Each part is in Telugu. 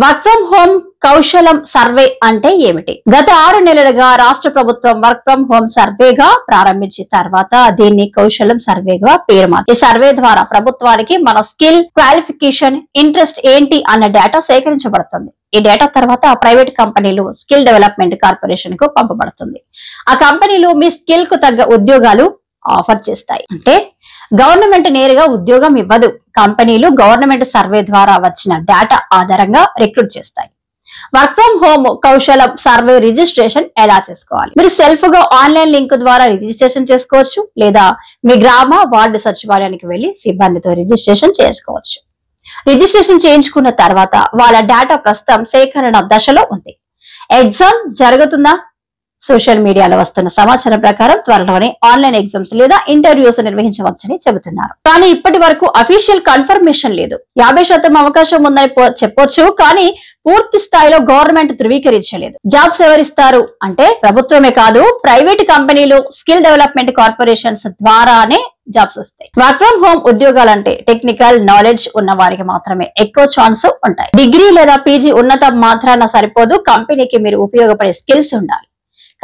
Work from home Kaushalam survey అంటే ఏమిటి? గత 6 నెలలుగా రాష్ట్ర ప్రభుత్వం వర్క్ ఫ్రం హోమ్ సర్వేగా ప్రారంభించిన తర్వాత దీన్ని కౌశలం సర్వేగా పేరు మార్చింది. ఈ సర్వే ద్వారా ప్రభుత్వానికి మన స్కిల్, క్వాలిఫికేషన్, ఇంట్రెస్ట్ ఏంటి అన్న డేటా సేకరించబడుతుంది. ఈ డేటా తర్వాత ప్రైవేట్ కంపెనీలు స్కిల్ డెవలప్మెంట్ కార్పొరేషన్ కు పంపబడుతుంది. ఆ కంపెనీలు మీ స్కిల్ కు తగ్గ ఉద్యోగాలు ఆఫర్ చేస్తాయి. అంటే గవర్నమెంట్ నేరుగా ఉద్యోగం ఇవ్వదు. కంపెనీలు గవర్నమెంట్ సర్వే ద్వారా వచ్చిన డేటా ఆధారంగా రిక్రూట్ చేస్తాయి. Work from home Kaushalam survey registration ఎలా చేసుకోవాలి? మీరు సెల్ఫ్ గా ఆన్లైన్ లింక్ ద్వారా రిజిస్ట్రేషన్ చేసుకోవచ్చు, లేదా మీ గ్రామ వార్డు సచివాలయానికి వెళ్లి సిబ్బందితో రిజిస్ట్రేషన్ చేసుకోవచ్చు. రిజిస్ట్రేషన్ చేయించుకున్న తర్వాత వాళ్ళ డేటా ప్రస్తుతం సేకరణ దశలో ఉంది. ఎగ్జామ్ జరుగుతుందా? సోషల్ మీడియాలో వస్తున్న సమాచారం ప్రకారం త్వరలోనే ఆన్లైన్ ఎగ్జామ్స్ లేదా ఇంటర్వ్యూస్ నిర్వహించవచ్చని చెబుతున్నారు. కానీ ఇప్పటి వరకు అఫీషియల్ కన్ఫర్మేషన్ లేదు. 50% అవకాశం ఉందని చెప్పొచ్చు, కానీ పూర్తి స్థాయిలో గవర్నమెంట్ ధృవీకరించలేదు. జాబ్స్ ఎవరిస్తారు అంటే ప్రభుత్వమే కాదు, ప్రైవేట్ కంపెనీలు, స్కిల్ డెవలప్మెంట్ కార్పొరేషన్స్ ద్వారానే జాబ్స్ వస్తాయి. వర్క్ ఫ్రం హోమ్ ఉద్యోగాలంటే టెక్నికల్ నాలెడ్జ్ ఉన్న వారికి మాత్రమే ఎక్కువ ఛాన్స్ ఉంటాయి. డిగ్రీ లేదా పీజీ ఉన్నతం మాత్రాన సరిపోదు. కంపెనీకి మీరు ఉపయోగపడే స్కిల్స్ ఉండాలి.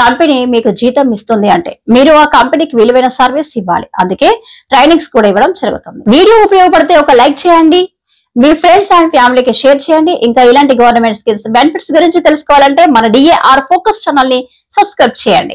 కంపెనీ మీకు జీతం ఇస్తుంది అంటే మీరు ఆ కంపెనీకి విలువైన సర్వీస్ ఇవ్వాలి. అందుకే ట్రైనింగ్స్ కూడా ఇవ్వడం జరుగుతుంది. వీడియో ఉపయోగపడితే ఒక లైక్ చేయండి, మీ ఫ్రెండ్స్ అండ్ ఫ్యామిలీకి షేర్ చేయండి. ఇంకా ఇలాంటి గవర్నమెంట్ స్కీమ్స్, బెనిఫిట్స్ గురించి తెలుసుకోవాలంటే మన DAR ఫోకస్ ఛానల్ ని సబ్స్క్రైబ్ చేయండి.